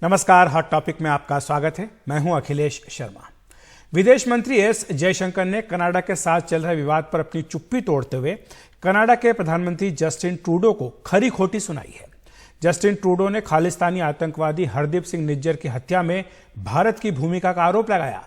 नमस्कार, hot topic में आपका स्वागत है। मैं हूं अखिलेश शर्मा। विदेश मंत्री एस जयशंकर ने कनाडा के साथ चल रहे विवाद पर अपनी चुप्पी तोड़ते हुए कनाडा के प्रधानमंत्री जस्टिन ट्रूडो को खरी खोटी सुनाई है। जस्टिन ट्रूडो ने खालिस्तानी आतंकवादी हरदीप सिंह निज्जर की हत्या में भारत की भूमिका का आरोप लगाया।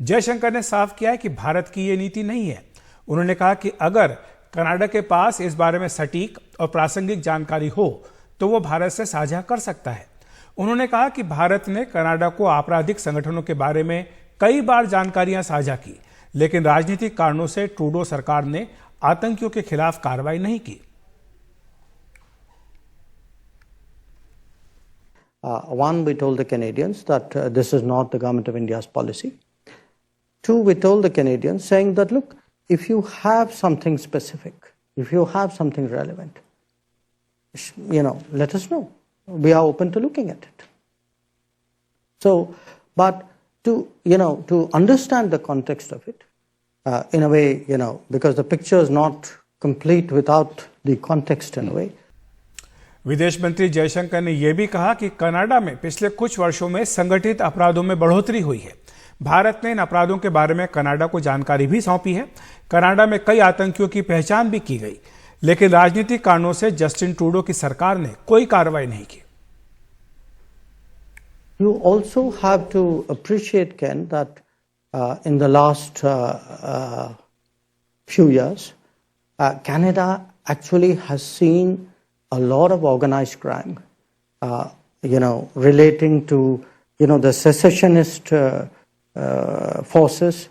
जयशंकर ने साफ किया है कि भारत की ये नीति नहीं है। उन्होंने कहा कि अगर कनाडा के पास इस बारे में सटीक और प्रासंगिक जानकारी हो तो वो भारत से साझा कर सकता है। उन्होंने कहा कि भारत ने कनाडा को आपराधिक संगठनों के बारे में कई बार जानकारियां साझा की, लेकिन राजनीतिक कारणों से ट्रूडो सरकार ने आतंकियों के खिलाफ कार्रवाई नहीं की। One, we told the Canadians that this is not the government of India's policy. Two, we told the Canadians saying that, look, if you have something specific, if you have something relevant, let us know. We are open to looking at it. So, but to understand the context of it, in a way, because the picture is not complete without the context in a way. विदेश मंत्री जयशंकर ने यह भी कहा कि Canada में पिछले कुछ वर्षों में संगठित अपराधों में बढ़ोतरी हुई है। भारत ने इन अपराधों के बारे में कनाडा को जानकारी भी सौंपी है। कनाडा में कई आतंकियों की पहचान भी की गई, लेकिन राजनीतिक कारणों से जस्टिन ट्रूडो की सरकार ने कोई कार्रवाई नहीं की। You also have to appreciate, Ken, that in the last few years, Canada actually has seen a lot of organized crime, relating to, the secessionist forces,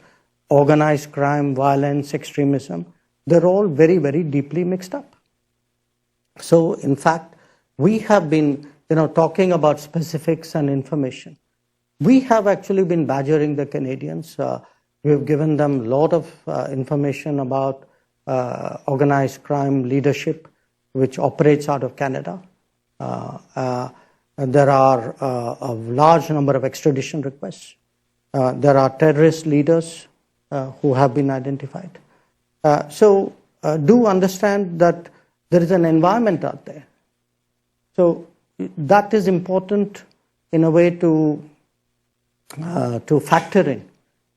organized crime, violence, extremism. They're all very, very deeply mixed up. So, in fact, we have been, talking about specifics and information. We have actually been badgering the Canadians. We have given them a lot of information about organized crime leadership, which operates out of Canada. There are a large number of extradition requests. There are terrorist leaders who have been identified. So do understand that there is an environment out there. So that is important in a way to factor in.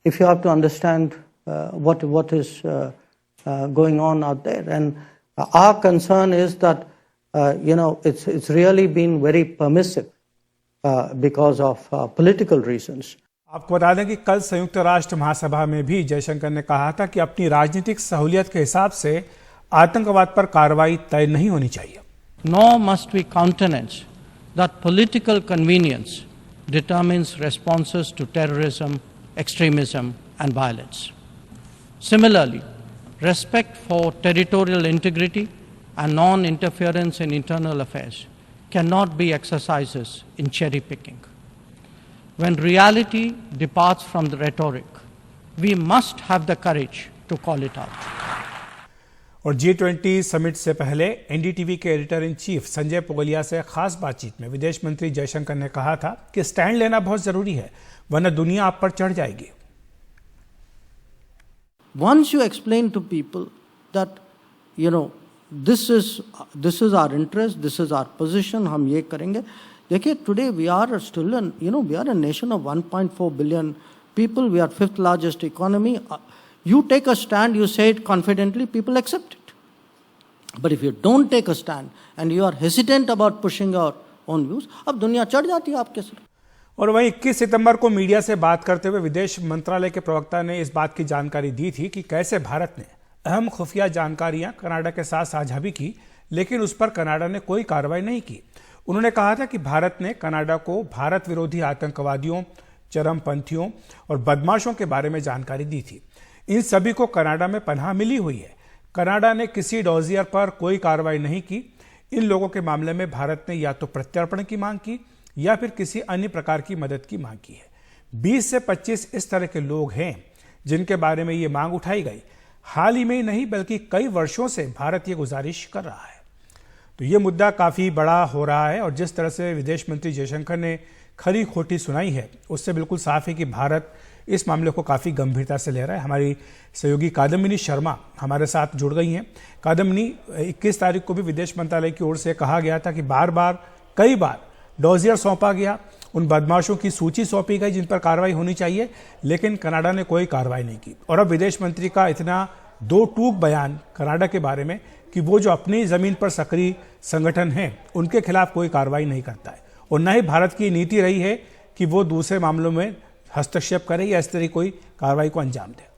If you have to understand what is going on out there, and our concern is that it's really been very permissive because of political reasons. आपको बता दें कि कल संयुक्त राष्ट्र महासभा में भी जयशंकर ने कहा था कि अपनी राजनीतिक सहूलियत के हिसाब से आतंकवाद पर कार्रवाई तय नहीं होनी चाहिए। Nor must we countenance that political convenience determines responses to terrorism, extremism, and violence. Similarly, respect for territorial integrity and non-interference in internal affairs cannot be exercises in cherry picking. When reality departs from the rhetoric, we must have the courage to call it out. और G20 summit से पहले NDTV के editor in chief Sanjay पोगलिया से खास बातचीत में विदेश मंत्री जयशंकर ने कहा था कि स्टैंड लेना बहुत जरूरी है, वरना दुनिया आप पर चढ़ जाएगी। Once you explain to people that, this is our interest, this is our position, हम ये करेंगे। देखिए, today we are still we are a nation of 1.4 billion people. We are fifth largest economy. You take a stand, you say it confidently, people accept it. But if you don't take a stand and you are hesitant about pushing your own views, अब दुनिया चढ़ जाती है आपके sir. और वहीं 21 सितंबर को media से बात करते हुए विदेश मंत्रालय के प्रवक्ता ने इस बात की जानकारी दी थी कि कैसे भारत ने अहम खुफिया जानकारियां कनाडा के साथ साझा भी की, लेकिन उस पर कनाडा ने कोई कार्रवाई नहीं की। उन्होंने कहा था कि भारत ने कनाडा को भारत विरोधी आतंकवादियों, चरमपंथियों और बदमाशों के बारे में जानकारी दी थी। इन सभी को कनाडा में पनाह मिली हुई है। कनाडा ने किसी डॉजियर पर कोई कार्रवाई नहीं की। इन लोगों के मामले में भारत ने या तो प्रत्यर्पण की मांग की या फिर किसी अन्य प्रकार की मदद की मांग की है। 20 से 25 इस तरह के लोग हैं जिनके बारे में ये मांग उठाई गई। हाल ही में ही नहीं बल्कि कई वर्षों से भारत ये गुजारिश कर रहा है। तो ये मुद्दा काफ़ी बड़ा हो रहा है और जिस तरह से विदेश मंत्री जयशंकर ने खरी खोटी सुनाई है उससे बिल्कुल साफ है कि भारत इस मामले को काफ़ी गंभीरता से ले रहा है। हमारी सहयोगी कादम्बिनी शर्मा हमारे साथ जुड़ गई हैं। कादम्बिनी, 21 तारीख को भी विदेश मंत्रालय की ओर से कहा गया था कि कई बार डॉजियर सौंपा गया, उन बदमाशों की सूची सौंपी गई जिन पर कार्रवाई होनी चाहिए, लेकिन कनाडा ने कोई कार्रवाई नहीं की। और अब विदेश मंत्री का इतना दो टूक बयान कनाडा के बारे में कि वो जो अपनी ज़मीन पर सक्रिय संगठन हैं उनके खिलाफ कोई कार्रवाई नहीं करता है, और न ही भारत की नीति रही है कि वो दूसरे मामलों में हस्तक्षेप करे या इस तरह कोई कार्रवाई को अंजाम दे।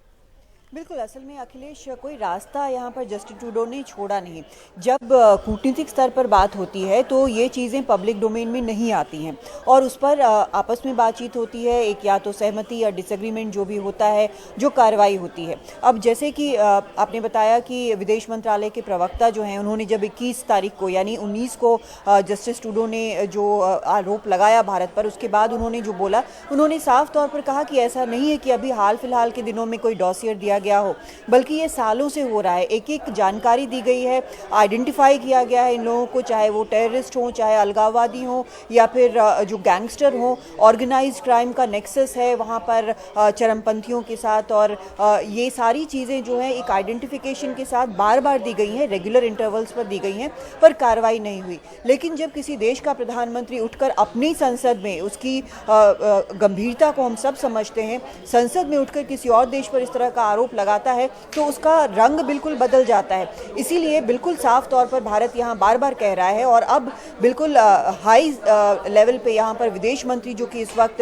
बिल्कुल, असल में अखिलेश कोई रास्ता यहाँ पर जस्टिन ट्रूडो ने छोड़ा नहीं। जब कूटनीतिक स्तर पर बात होती है तो ये चीज़ें पब्लिक डोमेन में नहीं आती हैं और उस पर आपस में बातचीत होती है, एक या तो सहमति या डिसएग्रीमेंट जो भी होता है, जो कार्रवाई होती है। अब जैसे कि आपने बताया कि विदेश मंत्रालय के प्रवक्ता जो हैं उन्होंने जब 21 तारीख को यानी 19 को जस्टिस ट्रूडो ने जो आरोप लगाया भारत पर, उसके बाद उन्होंने जो बोला, उन्होंने साफ तौर पर कहा कि ऐसा नहीं है कि अभी हाल फिलहाल के दिनों में कोई डॉसियर दिया गया हो, बल्कि ये सालों से हो रहा है। एक एक जानकारी दी गई है, आइडेंटिफाई किया गया है इन लोगों को, चाहे वो टेररिस्ट हो, चाहे अलगाववादी हो, या फिर जो गैंगस्टर हो। ऑर्गेनाइज्ड क्राइम का नेक्सस है वहाँ पर चरमपंथियों के साथ, और ये सारी चीज़ें जो है एक आइडेंटिफिकेशन के साथ बार बार दी गई हैं, रेगुलर इंटरवल्स पर दी गई हैं, पर कार्रवाई नहीं हुई। लेकिन जब किसी देश का प्रधानमंत्री उठकर अपनी संसद में, उसकी गंभीरता को हम सब समझते हैं, संसद में उठकर किसी और देश पर इस तरह का आरोप लगाता है तो उसका रंग बिल्कुल बदल जाता है। इसीलिए बिल्कुल साफ तौर पर भारत यहाँ बार बार कह रहा है, और अब बिल्कुल हाई लेवल पे यहाँ पर विदेश मंत्री जो कि इस वक्त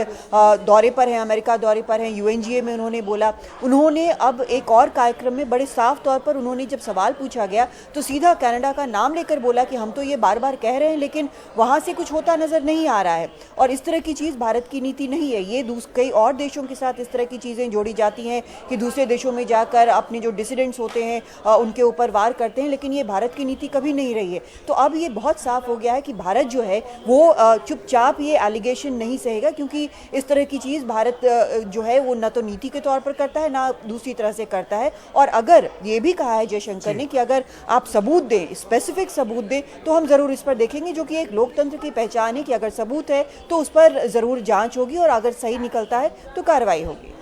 दौरे पर हैं, अमेरिका दौरे पर हैं, यूएनजीए में उन्होंने बोला, उन्होंने अब एक और कार्यक्रम में बड़े साफ तौर पर उन्होंने जब सवाल पूछा गया तो सीधा कनाडा का नाम लेकर बोला कि हम तो ये बार बार कह रहे हैं लेकिन वहाँ से कुछ होता नजर नहीं आ रहा है। और इस तरह की चीज़ भारत की नीति नहीं है। ये कई और देशों के साथ इस तरह की चीज़ें जोड़ी जाती हैं कि दूसरे देशों में जाकर अपने जो डिसिडेंट्स होते हैं उनके ऊपर वार करते हैं, लेकिन ये भारत की नीति कभी नहीं रही है। तो अब ये बहुत साफ हो गया है कि भारत जो है वो चुपचाप ये एलिगेशन नहीं सहेगा, क्योंकि इस तरह की चीज़ भारत जो है वो न तो नीति के तौर पर करता है, ना दूसरी तरह से करता है। और अगर ये भी कहा है जयशंकर ने कि अगर आप सबूत दें, स्पेसिफिक सबूत दें, तो हम ज़रूर इस पर देखेंगे, जो कि एक लोकतंत्र की पहचान है कि अगर सबूत है तो उस पर ज़रूर जाँच होगी और अगर सही निकलता है तो कार्रवाई होगी।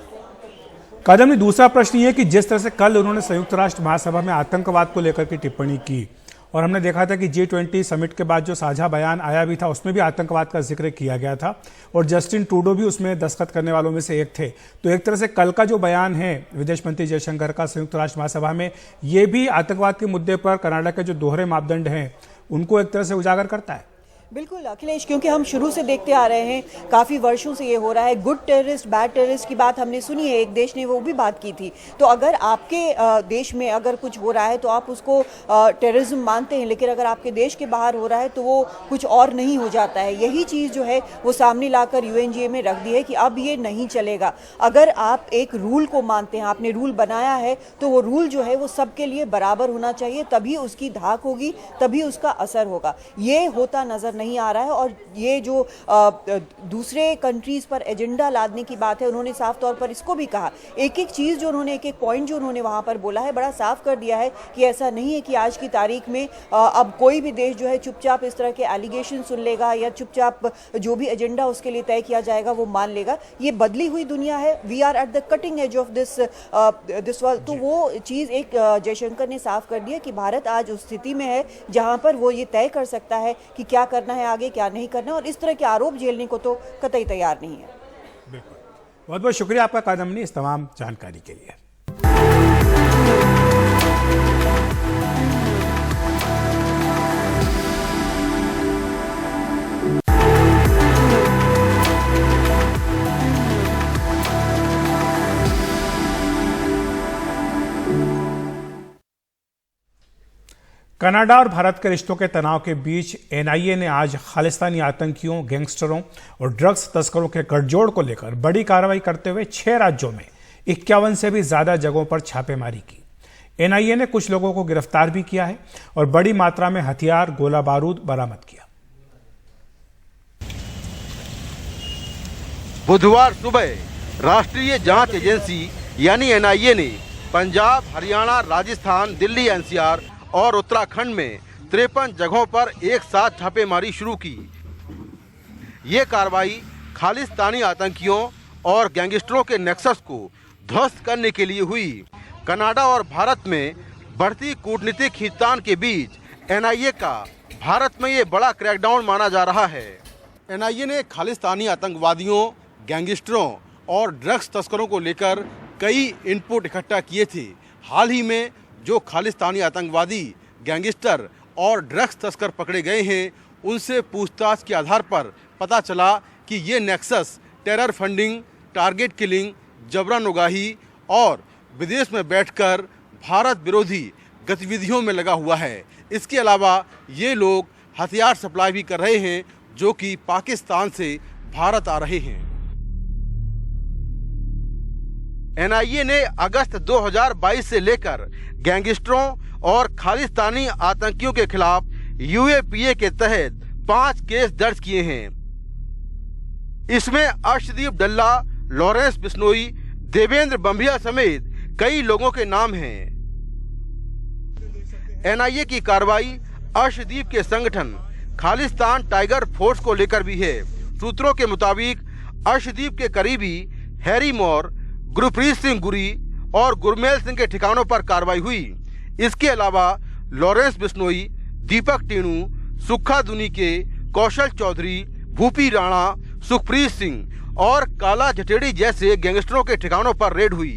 कादम्बरी, दूसरा प्रश्न ये कि जिस तरह से कल उन्होंने संयुक्त राष्ट्र महासभा में आतंकवाद को लेकर की टिप्पणी की, और हमने देखा था कि G20 समिट के बाद जो साझा बयान आया भी था उसमें भी आतंकवाद का जिक्र किया गया था, और जस्टिन ट्रूडो भी उसमें दस्तखत करने वालों में से एक थे। तो एक तरह से कल का जो बयान है विदेश मंत्री जयशंकर का संयुक्त राष्ट्र महासभा में, ये भी आतंकवाद के मुद्दे पर कनाडा के जो दोहरे मापदंड हैं उनको एक तरह से उजागर करता है। बिल्कुल अखिलेश, क्योंकि हम शुरू से देखते आ रहे हैं, काफ़ी वर्षों से ये हो रहा है। गुड टेररिस्ट, बैड टेररिस्ट की बात हमने सुनी है, एक देश ने वो भी बात की थी। तो अगर आपके देश में अगर कुछ हो रहा है तो आप उसको टेररिज्म मानते हैं, लेकिन अगर आपके देश के बाहर हो रहा है तो वो कुछ और नहीं हो जाता है। यही चीज़ जो है वो सामने लाकर यूएनजीए में रख दी है कि अब ये नहीं चलेगा। अगर आप एक रूल को मानते हैं, आपने रूल बनाया है, तो वो रूल जो है वो सबके लिए बराबर होना चाहिए, तभी उसकी धाक होगी, तभी उसका असर होगा। ये होता नजर नहीं आ रहा है। और ये जो दूसरे कंट्रीज पर एजेंडा लादने की बात है, उन्होंने साफ तौर पर इसको भी कहा। एक एक चीज़ जो उन्होंने, एक एक पॉइंट जो उन्होंने वहाँ पर बोला है, बड़ा साफ कर दिया है कि ऐसा नहीं है कि आज की तारीख में अब कोई भी देश जो है चुपचाप इस तरह के एलिगेशन सुन लेगा या चुपचाप जो भी एजेंडा उसके लिए तय किया जाएगा वो मान लेगा। ये बदली हुई दुनिया है। We are at the cutting edge of this world. तो वो चीज़ एक जयशंकर ने साफ कर दिया कि भारत आज उस स्थिति में है जहाँ पर वो ये तय कर सकता है कि क्या करना है आगे, क्या नहीं करना, और इस तरह के आरोप झेलने को तो कतई तैयार नहीं है। बिल्कुल, बहुत बहुत शुक्रिया आपका कादम्बरी इस तमाम जानकारी के लिए। कनाडा और भारत के रिश्तों के तनाव के बीच एनआईए ने आज खालिस्तानी आतंकियों, गैंगस्टरों और ड्रग्स तस्करों के गठजोड़ को लेकर बड़ी कार्रवाई करते हुए 6 राज्यों में 51 से भी ज्यादा जगहों पर छापेमारी की। एनआईए ने कुछ लोगों को गिरफ्तार भी किया है और बड़ी मात्रा में हथियार, गोला बारूद बरामद किया। बुधवार सुबह राष्ट्रीय जांच एजेंसी यानी एनआईए ने पंजाब, हरियाणा, राजस्थान, दिल्ली एनसीआर और उत्तराखंड में 53 जगहों पर एक साथ छापेमारी शुरू की। ये कार्रवाई खालिस्तानी आतंकियों और गैंगस्टरों के नेक्सस को ध्वस्त करने के लिए हुई। कनाडा और भारत में बढ़ती कूटनीतिक खींचतान के बीच एनआईए का भारत में ये बड़ा क्रैकडाउन माना जा रहा है। एनआईए ने खालिस्तानी आतंकवादियों, गैंगस्टरों और ड्रग्स तस्करों को लेकर कई इनपुट इकट्ठा किए थे। हाल ही में जो खालिस्तानी आतंकवादी, गैंगस्टर और ड्रग्स तस्कर पकड़े गए हैं, उनसे पूछताछ के आधार पर पता चला कि ये nexus terror funding, target killing, जबरन उगाही और विदेश में बैठकर भारत विरोधी गतिविधियों में लगा हुआ है। इसके अलावा ये लोग हथियार सप्लाई भी कर रहे हैं जो कि पाकिस्तान से भारत आ रहे हैं। एनआईए ने अगस्त 2022 से लेकर गैंगस्टरों और खालिस्तानी आतंकियों के खिलाफ यूएपीए के तहत 5 केस दर्ज किए हैं। इसमें अर्शदीप डल्ला, लॉरेंस बिश्नोई, देवेंद्र बंबिया समेत कई लोगों के नाम हैं। एनआईए की कार्रवाई अर्शदीप के संगठन खालिस्तान टाइगर फोर्स को लेकर भी है। सूत्रों के मुताबिक अर्शदीप के करीबी हैरी मौर, गुरप्रीत सिंह गुरी और गुरमेल सिंह के ठिकानों पर कार्रवाई हुई। इसके अलावा लॉरेंस बिश्नोई, दीपक टेणु, सुक्खा दुनीके, कौशल चौधरी, भूपी राणा, सुखप्रीत सिंह और काला जटेड़ी जैसे गैंगस्टरों के ठिकानों पर रेड हुई।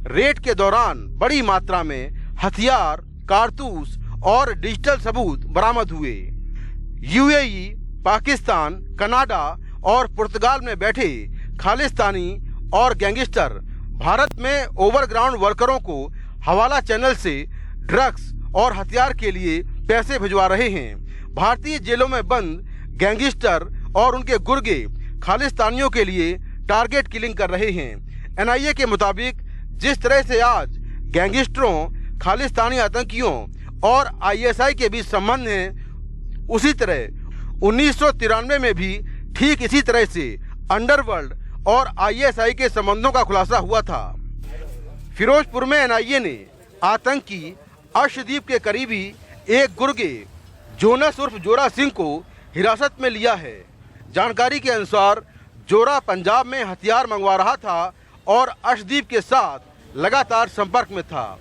रेड के दौरान बड़ी मात्रा में हथियार, कारतूस और डिजिटल सबूत बरामद हुए। यूएई, पाकिस्तान, कनाडा और पुर्तगाल में बैठे खालिस्तानी और गैंगस्टर भारत में ओवरग्राउंड वर्करों को हवाला चैनल से ड्रग्स और हथियार के लिए पैसे भिजवा रहे हैं। भारतीय जेलों में बंद गैंगस्टर और उनके गुर्गे खालिस्तानियों के लिए टारगेट किलिंग कर रहे हैं। एनआईए के मुताबिक जिस तरह से आज गैंगस्टरों, खालिस्तानी आतंकियों और आईएसआई के बीच संबंध हैं, उसी तरह 1993 में भी ठीक इसी तरह से अंडरवर्ल्ड और आईएसआई के संबंधों का खुलासा हुआ था। फिरोजपुर में एनआईए ने आतंकी अर्शदीप के करीबी एक गुर्गे जोनस उर्फ जोरा सिंह को हिरासत में लिया है। जानकारी के अनुसार जोरा पंजाब में हथियार मंगवा रहा था और अर्शदीप के साथ लगातार संपर्क में था।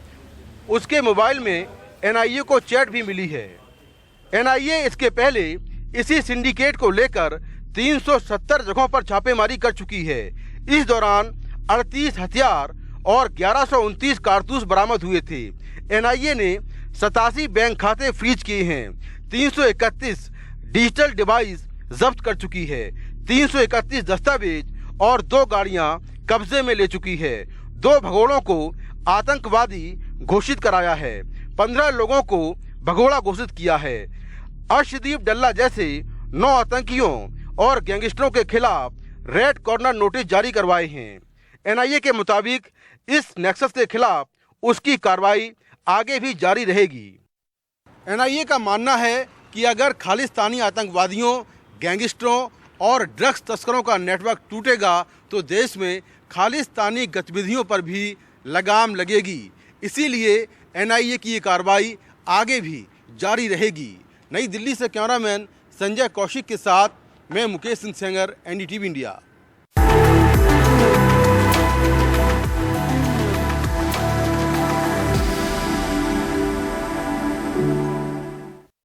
उसके मोबाइल में एनआईए को चैट भी मिली है। एनआईए इसके पहले इसी सिंडिकेट को लेकर 370 जगहों पर छापेमारी कर चुकी है। इस दौरान 38 हथियार और 1129 कारतूस बरामद हुए थे। एनआईए ने 87 बैंक खाते फ्रीज किए हैं। 331 डिजिटल डिवाइस जब्त कर चुकी है। 331 दस्तावेज और 2 गाड़ियां कब्जे में ले चुकी है। 2 भगोड़ों को आतंकवादी घोषित कराया है। 15 लोगों को भगोड़ा घोषित किया है। अर्शदीप डल्ला जैसे 9 आतंकियों और गैंगस्टरों के खिलाफ रेड कॉर्नर नोटिस जारी करवाए हैं। एनआईए के मुताबिक इस नेक्सस के खिलाफ उसकी कार्रवाई आगे भी जारी रहेगी। एनआईए का मानना है कि अगर खालिस्तानी आतंकवादियों, गैंगस्टरों और ड्रग्स तस्करों का नेटवर्क टूटेगा तो देश में खालिस्तानी गतिविधियों पर भी लगाम लगेगी। इसीलिए एनआईए की ये कार्रवाई आगे भी जारी रहेगी। नई दिल्ली से कैमरामैन संजय कौशिक के साथ मैं मुकेश सिंह सेंगर, एनडीटीवी इंडिया।